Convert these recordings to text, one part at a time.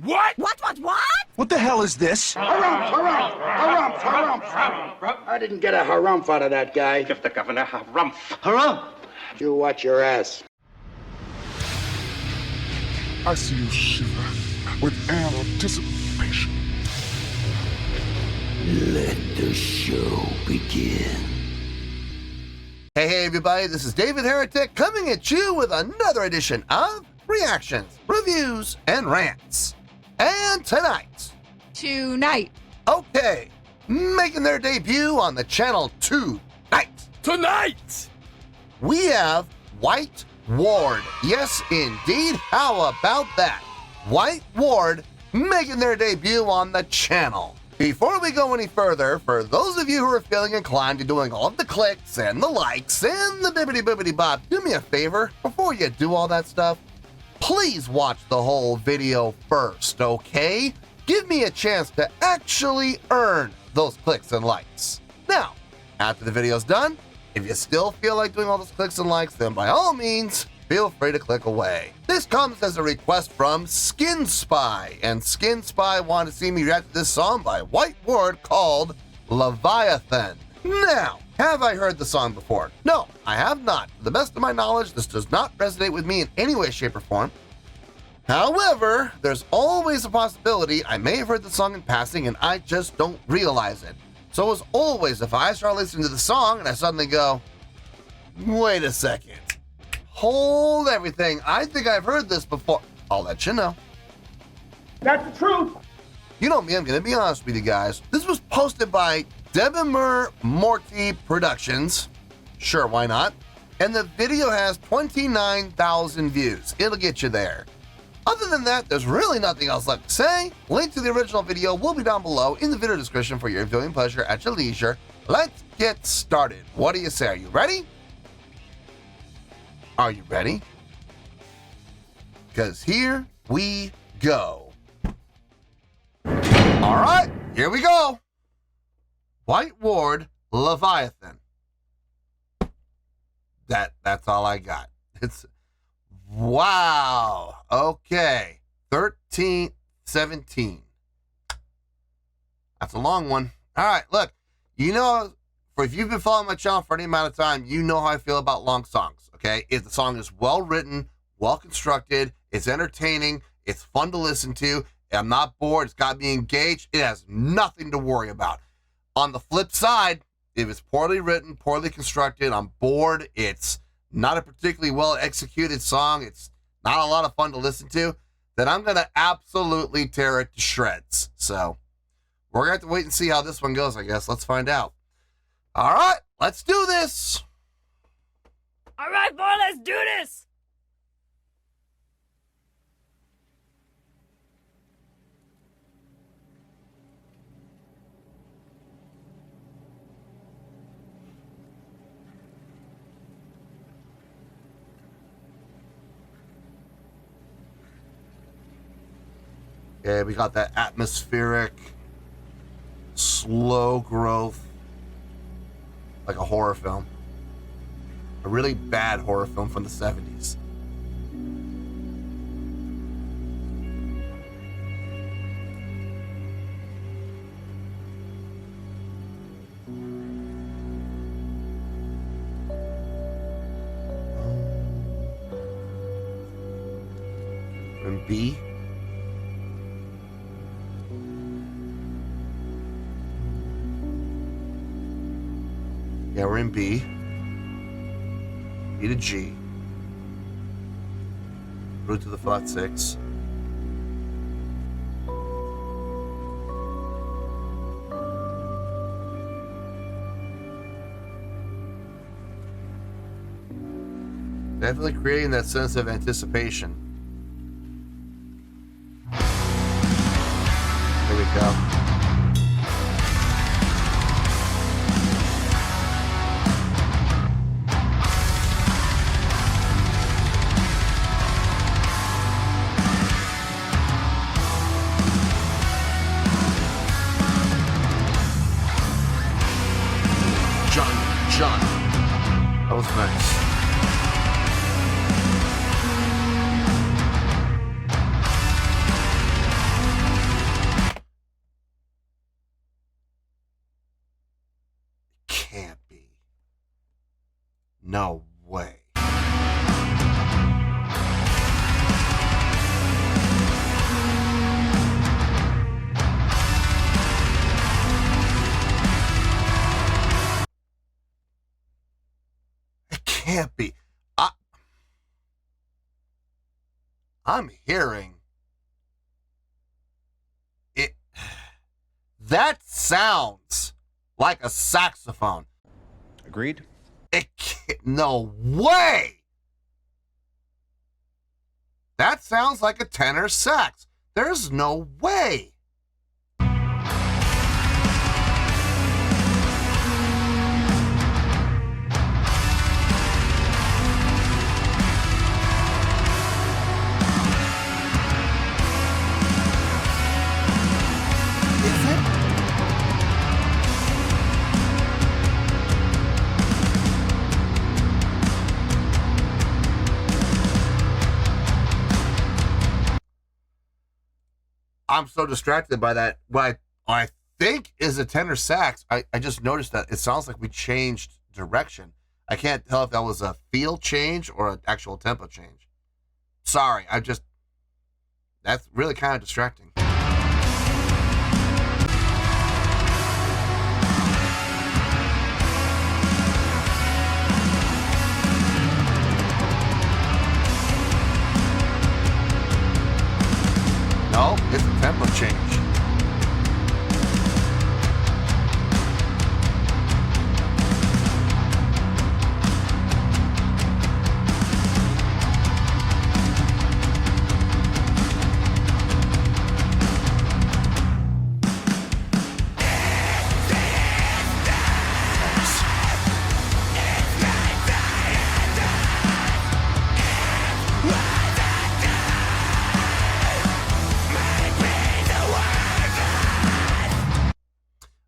What? What? What the hell is this? Harumph. I didn't get a harumph out of that guy. Give the governor harumph. Harumph! You watch your ass. I see you shiver with anticipation. Let the show begin. Hey everybody, this is David Heretic coming at you with another edition of Reactions, Reviews, and Rants. And tonight, okay, making their debut on the channel tonight, we have White Ward. Yes, indeed. How about that? White Ward making their debut on the channel. Before we go any further, for those of you who are feeling inclined to doing all of the clicks and the likes and the bibbity bop, do me a favor, before you do all that stuff, please watch the whole video first, okay? Give me a chance to actually earn those clicks and likes. Now, after the video's done, if you still feel like doing all those clicks and likes, then by all means, feel free to click away. This comes as a request from Skin Spy, and Skin Spy wanted to see me react to this song by White Ward called Leviathan. Now, have I heard the song before? No, I have not. To the best of my knowledge, this does not resonate with me in any way, shape, or form. However, there's always a possibility I may have heard the song in passing and I just don't realize it. So as always, if I start listening to the song and I suddenly go, wait a second, hold everything, I think I've heard this before, I'll let you know. That's the truth. You know me, I'm going to be honest with you guys. This was posted by Debimur Morty Productions. Sure, why not? And the video has 29,000 views. It'll get you there. Other than that, there's really nothing else left to say. Link to the original video will be down below in the video description for your viewing pleasure at your leisure. Let's get started. What do you say? Are you ready? Are you ready? Because here we go. All right, here we go. White Ward, Leviathan. That's all I got. It's wow. Okay. 13:17. That's a long one. All right, look. You know, if you've been following my channel for any amount of time, you know how I feel about long songs, okay? If the song is well written, well constructed, it's entertaining, it's fun to listen to, I'm not bored, it's got me engaged, it has nothing to worry about. On the flip side, if it's poorly written, poorly constructed, I'm bored, it's not a particularly well executed song, it's not a lot of fun to listen to, then I'm going to absolutely tear it to shreds. So we're going to have to wait and see how this one goes, I guess. Let's find out. All right, let's do this. All right, boy, let's do this. Okay, we got that atmospheric, slow growth, like a horror film. A really bad horror film from the 70s. And B. Yeah, we're in B. B to G. Root to the flat 6. Definitely creating that sense of anticipation. There we go. John. That was nice. No way. It can't be. I'm hearing it. That sounds like a saxophone. Agreed? It can't, no way. That sounds like a tenor sax. There's no way. I'm so distracted by that. What I think is a tenor sax. I just noticed that it sounds like we changed direction. I can't tell if that was a feel change or an actual tempo change. Sorry, that's really kind of distracting. No, it's a tempo change.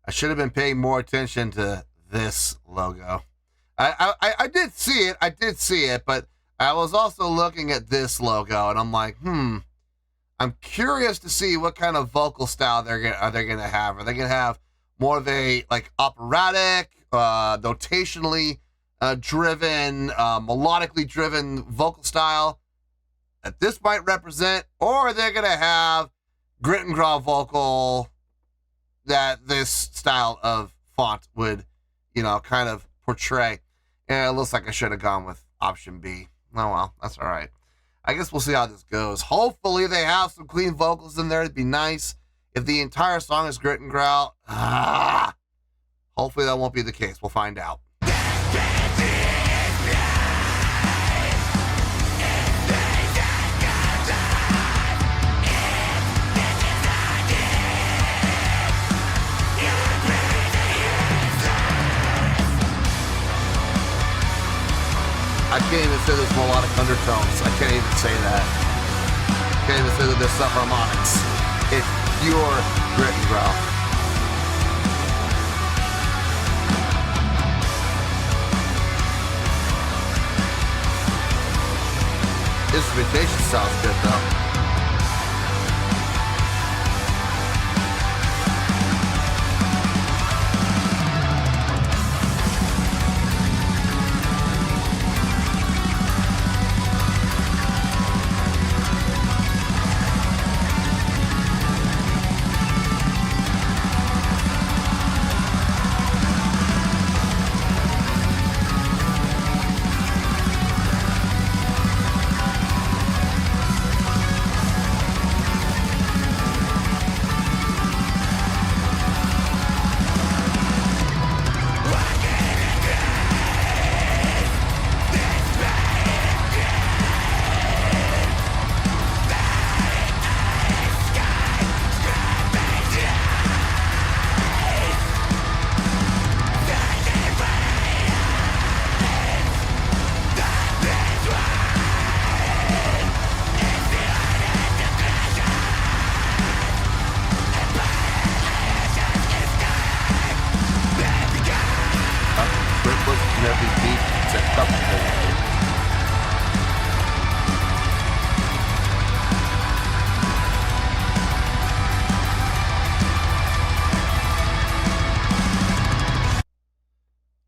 I should have been paying more attention to this logo. I did see it, but I was also looking at this logo, and I'm like, I'm curious to see what kind of vocal style are they gonna have. Are they gonna have more of a like operatic, notationally driven, melodically driven vocal style that this might represent, or are they gonna have grit and growl vocal that this style of font would, kind of portray? And it looks like I should have gone with option B. Oh well, that's all right. I guess we'll see how this goes. Hopefully they have some clean vocals in there. It'd be nice if the entire song is grit and growl. Hopefully that won't be the case. We'll find out. I can't even say there's melodic undertones. I can't even say that. I can't even say that there's subharmonics. It's pure grit and growl. Instrumentation sounds good though.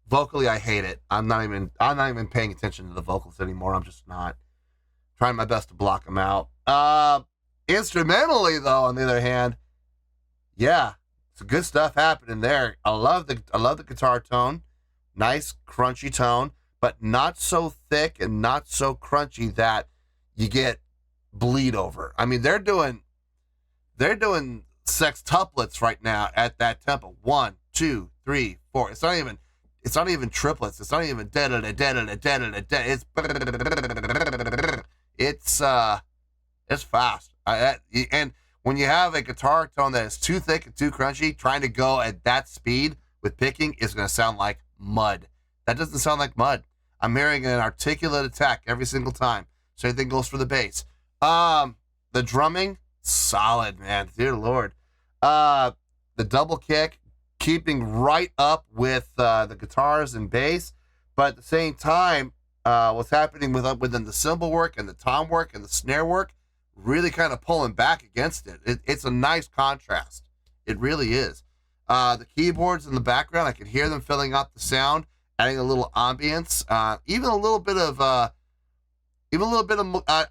vocally, I hate it. I'm not even paying attention to the vocals anymore. I'm just not trying my best to block them out. Instrumentally, though, on the other hand, yeah, some good stuff happening there. I love the guitar tone, nice crunchy tone, but not so thick and not so crunchy that you get bleed over. I mean, they're doing sextuplets right now at that tempo. 1, 2, 3, 4. It's not even triplets. It's not even dead. It's fast. And when you have a guitar tone that is too thick and too crunchy, trying to go at that speed with picking is going to sound like mud. That doesn't sound like mud. I'm hearing an articulate attack every single time. Same thing goes for the bass. The drumming, solid, man. Dear Lord. The double kick, keeping right up with the guitars and bass, but at the same time, what's happening within the cymbal work and the tom work and the snare work, really kind of pulling back against it. It's a nice contrast. It really is. The keyboards in the background, I can hear them filling out the sound, adding a little ambience, even a little bit of, I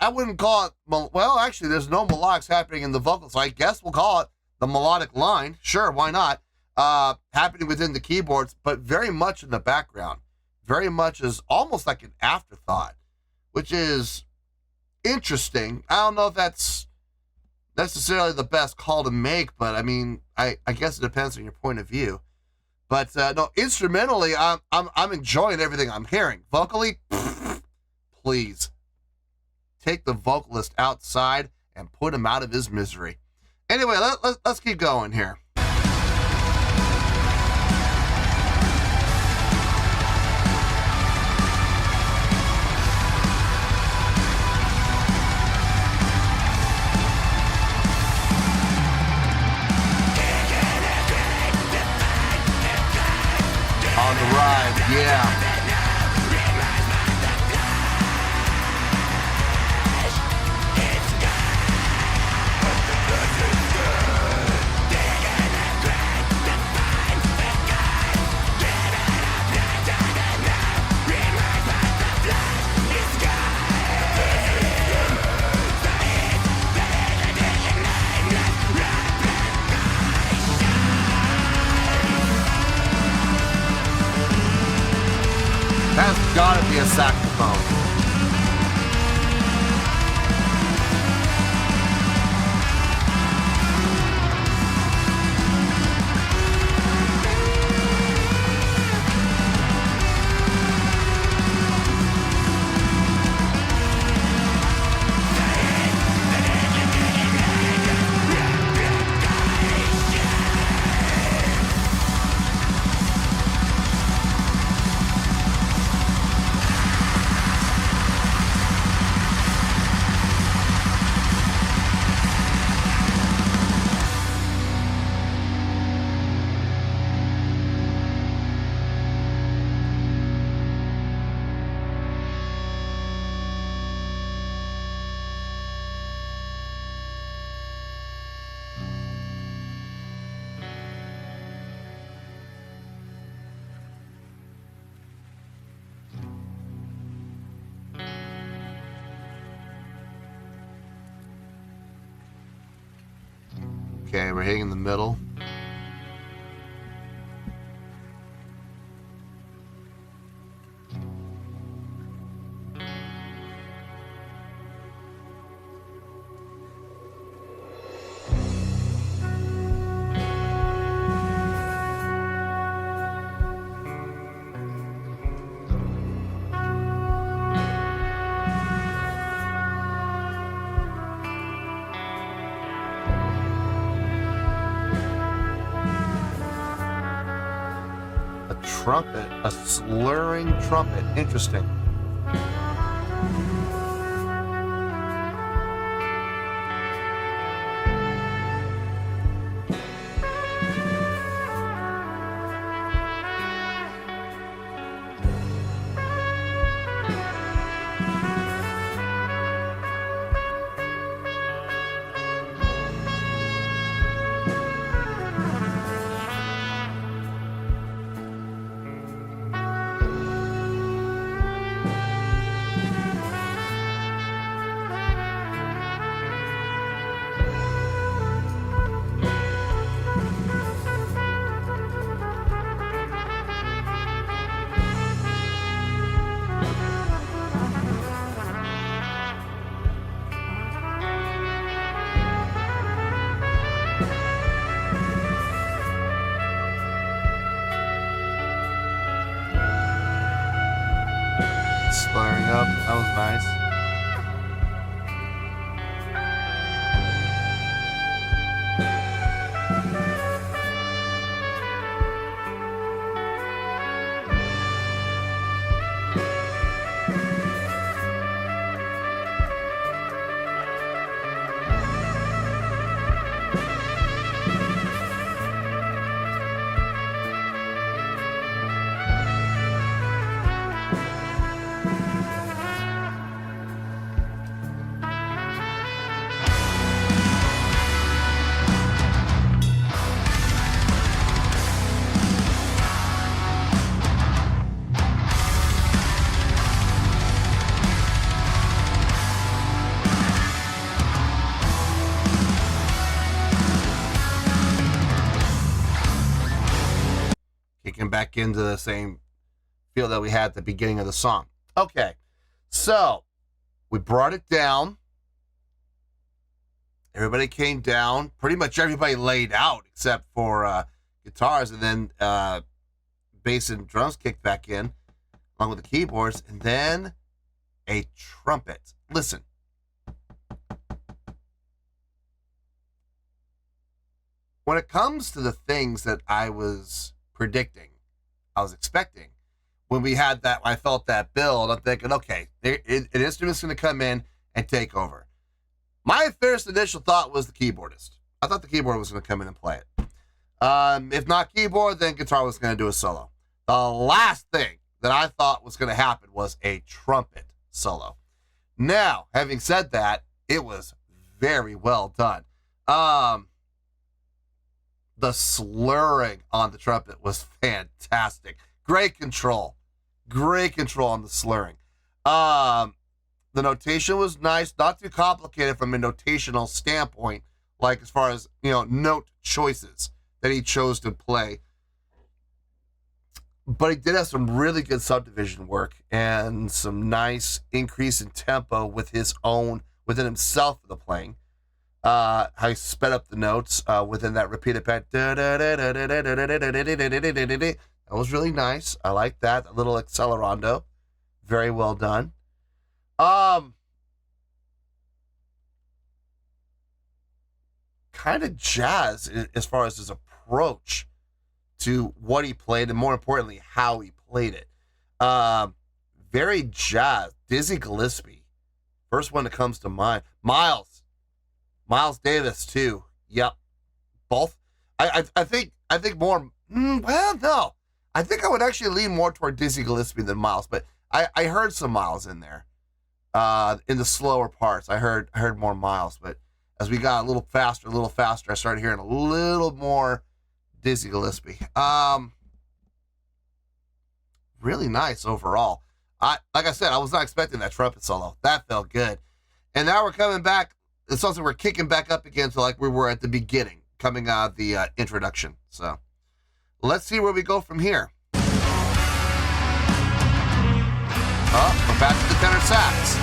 wouldn't call it, well, actually, there's no melodics happening in the vocals, so I guess we'll call it the melodic line. Sure, why not? Happening within the keyboards, but very much in the background. Very much as almost like an afterthought, which is interesting. I don't know if that's necessarily the best call to make, but I mean, I guess it depends on your point of view. But no, instrumentally, I'm enjoying everything I'm hearing. Vocally, please take the vocalist outside and put him out of his misery. Anyway, let's keep going here. On the ride, yeah. That's gotta be a saxophone. Okay, we're hitting the middle. Trumpet, a slurring trumpet. Interesting. up. That was nice. Kicking back into the same feel that we had at the beginning of the song. Okay, so we brought it down. Everybody came down. Pretty much everybody laid out except for guitars, and then bass and drums kicked back in along with the keyboards, and then a trumpet. Listen. When it comes to the things that I was predicting, I was expecting, when we had that, I felt that build, I'm thinking, okay, an instrument's going to come in and take over. My first initial thought was the keyboardist. I thought the keyboard was going to come in and play it. If not keyboard, then guitar was going to do a solo. The last thing that I thought was going to happen was a trumpet solo. Now, having said that, it was very well done. The slurring on the trumpet was fantastic. Great control. Great control on the slurring. The notation was nice, not too complicated from a notational standpoint, like as far as, note choices that he chose to play. But he did have some really good subdivision work and some nice increase in tempo within himself for the playing. How he sped up the notes within that repeated pattern. That was really nice. I like that. A little accelerando. Very well done. Kind of jazz as far as his approach to what he played, and more importantly, how he played it. Very jazz. Dizzy Gillespie. First one that comes to mind. Miles Davis too. Yep. Both. I think more. Well, no. I think I would actually lean more toward Dizzy Gillespie than Miles, but I heard some Miles in there. In the slower parts, I heard more Miles, but as we got a little faster, I started hearing a little more Dizzy Gillespie. Really nice overall. Like I said, I was not expecting that trumpet solo. That felt good. And now we're coming back. It's something we're kicking back up again to like we were at the beginning, coming out of the introduction. So let's see where we go from here. Oh, we're back to the tenor sax.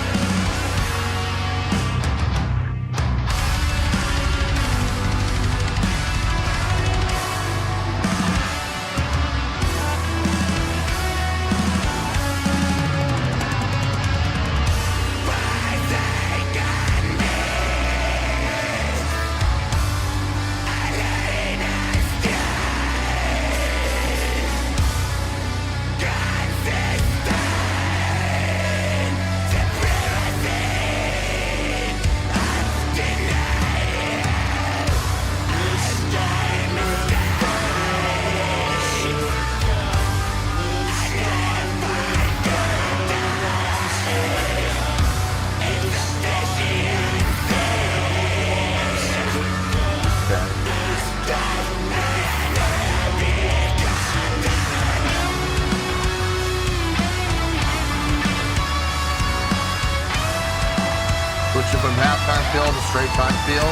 Switching from halftime feel to straight time feel.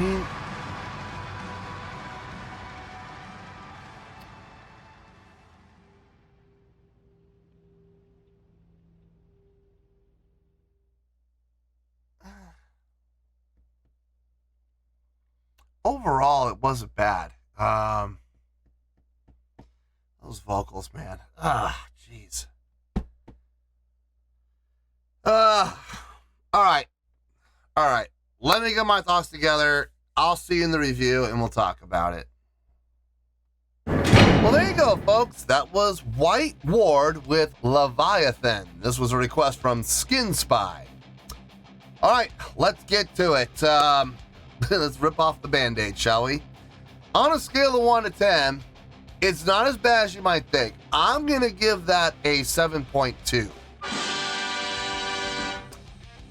mean, overall, it wasn't bad. Those vocals, man. Jeez. All right. Let me get my thoughts together. I'll see you in the review, and we'll talk about it. Well, there you go, folks. That was White Ward with Leviathan. This was a request from Skin Spy. All right, let's get to it. Let's rip off the Band-Aid, shall we? On a scale of 1 to 10, it's not as bad as you might think. I'm going to give that a 7.2.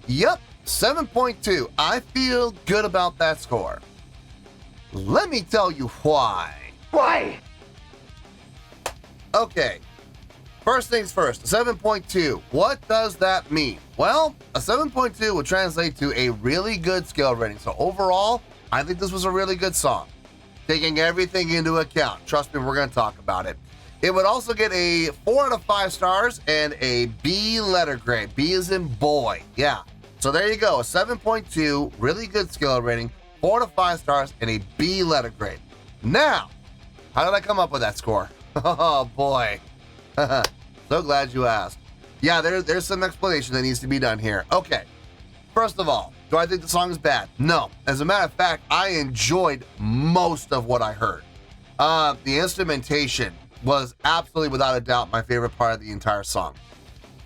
Yep, 7.2. I feel good about that score. Let me tell you why. Why? Okay, first things first, 7.2. What does that mean? Well, a 7.2 would translate to a really good skill rating. So overall, I think this was a really good song, taking everything into account. Trust me, we're going to talk about it. It would also get a 4 out of 5 stars and a B letter grade. B as in boy. Yeah. So there you go, a 7.2, really good skill rating, 4 out of 5 stars, and a B letter grade. Now, how did I come up with that score? Oh boy. So glad you asked. Yeah, there's some explanation that needs to be done here. Okay. First of all, do I think the song is bad? No. As a matter of fact, I enjoyed most of what I heard. The instrumentation was absolutely, without a doubt, my favorite part of the entire song.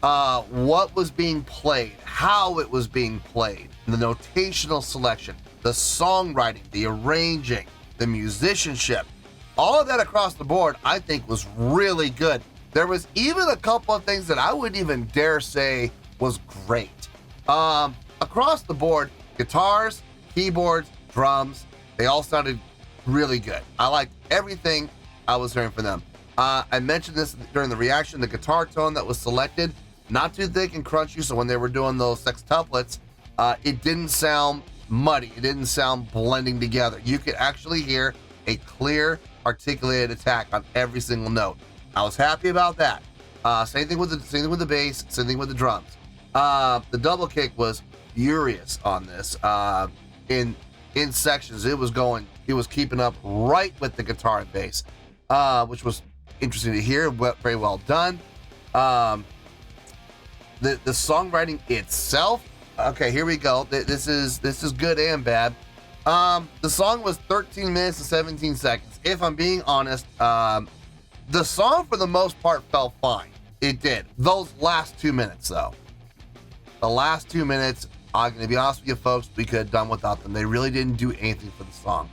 What was being played, how it was being played, the notational selection, the songwriting, the arranging, the musicianship, all of that across the board, I think was really good. There was even a couple of things that I wouldn't even dare say was great. Across the board, guitars, keyboards, drums, they all sounded really good. I liked everything I was hearing from them. I mentioned this during the reaction, the guitar tone that was selected, not too thick and crunchy, so when they were doing those sextuplets, it didn't sound muddy. It didn't sound blending together. You could actually hear a clear, articulated attack on every single note. I was happy about that. Same thing with the bass, same thing with the drums. The double kick was furious on this. In sections, it was keeping up right with the guitar and bass, which was interesting to hear. Very well done. The songwriting itself. Okay, here we go. This is good and bad. The song was 13 minutes and 17 seconds. If I'm being honest, the song for the most part felt fine. It did. Those last 2 minutes, though. The last 2 minutes, I'm going to be honest with you folks, we could have done without them. They really didn't do anything for the song.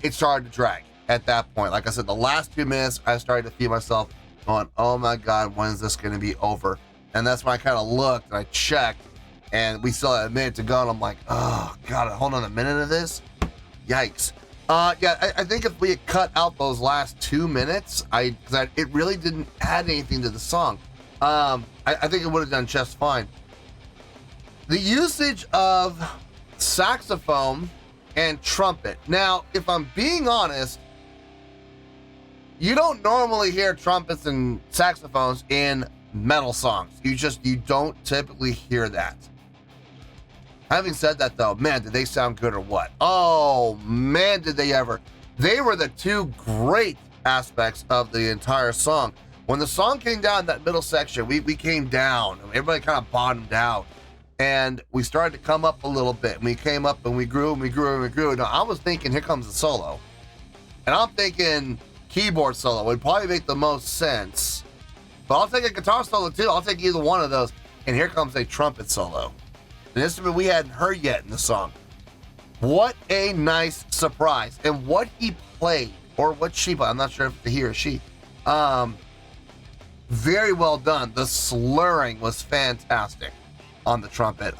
It started to drag at that point. Like I said, the last 2 minutes, I started to feel myself going, oh my God, when is this going to be over? And that's when I kind of looked and I checked, and we still had a minute to go, and I'm like, oh God, hold on a minute of this? Yikes. Yeah, I think if we had cut out those last 2 minutes, it really didn't add anything to the song. I think it would have done just fine. The usage of saxophone and trumpet. Now, if I'm being honest, you don't normally hear trumpets and saxophones in metal songs. You don't typically hear that. Having said that, though, man, did they sound good or what? Oh, man, did they ever. They were the two great aspects of the entire song. When the song came down, that middle section, we came down. Everybody kind of bottomed out. And we started to come up a little bit. And we came up and we grew and we grew and we grew. Now, I was thinking, here comes the solo. And I'm thinking keyboard solo would probably make the most sense. But I'll take a guitar solo, too. I'll take either one of those. And here comes a trumpet solo. An instrument we hadn't heard yet in the song. What a nice surprise. And what he played, or what she played, I'm not sure if he or she, very well done. The slurring was fantastic on the trumpet.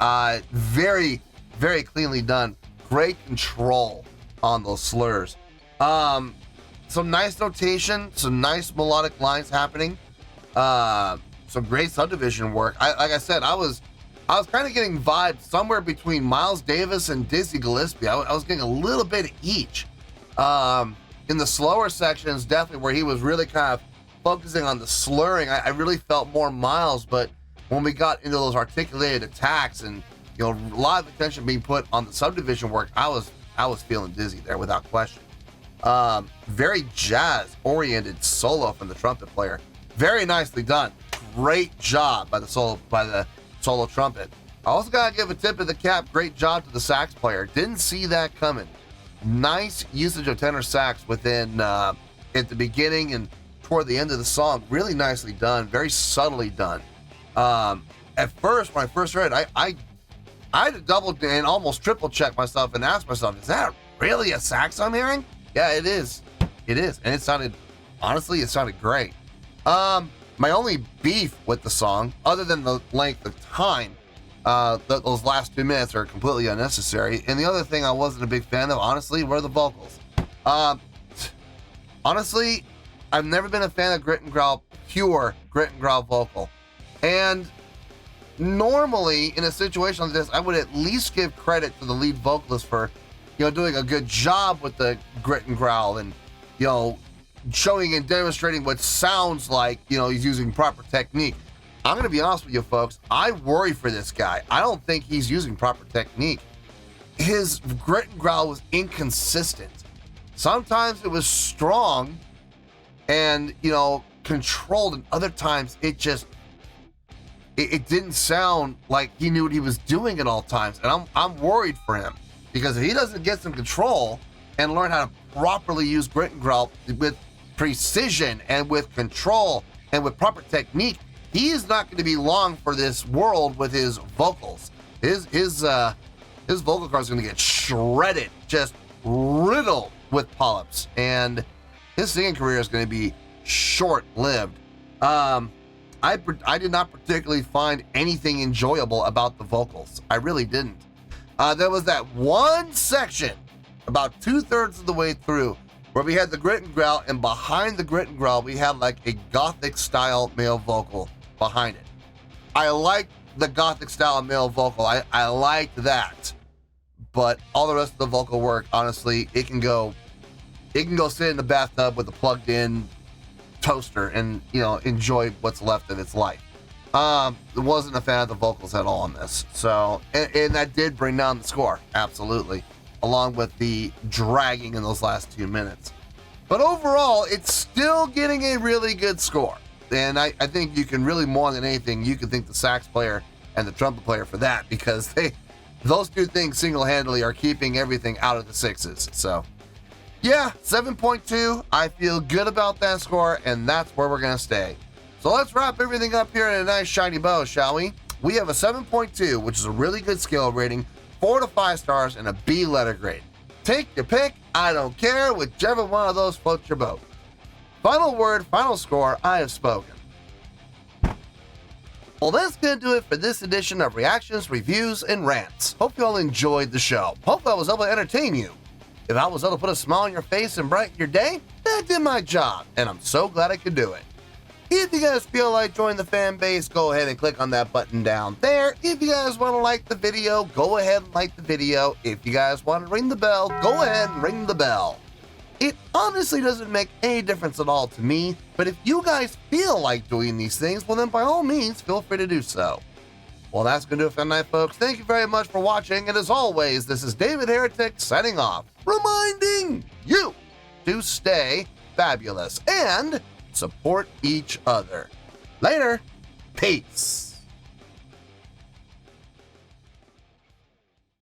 Very, very cleanly done. Great control on those slurs. Some nice notation, some nice melodic lines happening. Some great subdivision work. Like I said, I was I was kind of getting vibes somewhere between Miles Davis and Dizzy Gillespie. I was getting a little bit of each. In the slower sections, definitely where he was really kind of focusing on the slurring, I really felt more Miles, but when we got into those articulated attacks and, you know, a lot of attention being put on the subdivision work, I was feeling Dizzy there without question. Very jazz-oriented solo from the trumpet player. Very nicely done. Great job by the solo trumpet. I also gotta give a tip of the cap. Great job to the sax player. Didn't see that coming. Nice usage of tenor sax within at the beginning and toward the end of the song. Really nicely done. Very subtly done. At first, when I first heard it, I had to double and almost triple check myself and ask myself, is that really a sax I'm hearing? Yeah, it is. It is. And it sounded great. My only beef with the song, other than the length of time, those last 2 minutes are completely unnecessary. And the other thing I wasn't a big fan of, honestly, were the vocals. Honestly, I've never been a fan of grit and growl, pure grit and growl vocal. And normally, in a situation like this, I would at least give credit to the lead vocalist for, you know, doing a good job with the grit and growl and, you know, showing and demonstrating what sounds like, you know, he's using proper technique. I'm going to be honest with you folks, I worry for this guy. I don't think he's using proper technique. His grit and growl was inconsistent. Sometimes it was strong and, you know, controlled, and other times it just, it didn't sound like he knew what he was doing at all times. And I'm worried for him, because if he doesn't get some control and learn how to properly use grit and growl with precision and with control and with proper technique, he is not going to be long for this world with his vocals. His vocal cords are going to get shredded, just riddled with polyps, and his singing career is going to be short-lived. I did not particularly find anything enjoyable about the vocals. I really didn't. There was that one section about 2/3 of the way through where we had the grit and growl, and behind the grit and growl we had like a gothic style male vocal behind it. I liked the gothic style male vocal. I liked that, but all the rest of the vocal work, honestly, it can go sit in the bathtub with a plugged in toaster and, you know, enjoy what's left of its life. Wasn't a fan of the vocals at all on this. So, and that did bring down the score, absolutely, along with the dragging in those last 2 minutes. But overall, it's still getting a really good score. And I think you can really, more than anything, you can thank the sax player and the trumpet player for that, because those two things single-handedly are keeping everything out of the sixes. So, yeah, 7.2. I feel good about that score, and that's where we're going to stay. So let's wrap everything up here in a nice shiny bow, shall we? We have a 7.2, which is a really good scale rating, 4 to 5 stars, and a B letter grade. Take your pick. I don't care. Whichever one of those floats your boat. Final word, final score, I have spoken. Well, that's going to do it for this edition of Reactions, Reviews, and Rants. Hope you all enjoyed the show. Hope I was able to entertain you. If I was able to put a smile on your face and brighten your day, that did my job, and I'm so glad I could do it. If you guys feel like joining the fan base, go ahead and click on that button down there. If you guys want to like the video, go ahead and like the video. If you guys want to ring the bell, go ahead and ring the bell. It honestly doesn't make any difference at all to me, but if you guys feel like doing these things, well then by all means, feel free to do so. Well, that's going to do it for tonight, folks. Thank you very much for watching, and as always, this is David Heretic signing off, reminding you to stay fabulous and support each other. Later. Peace.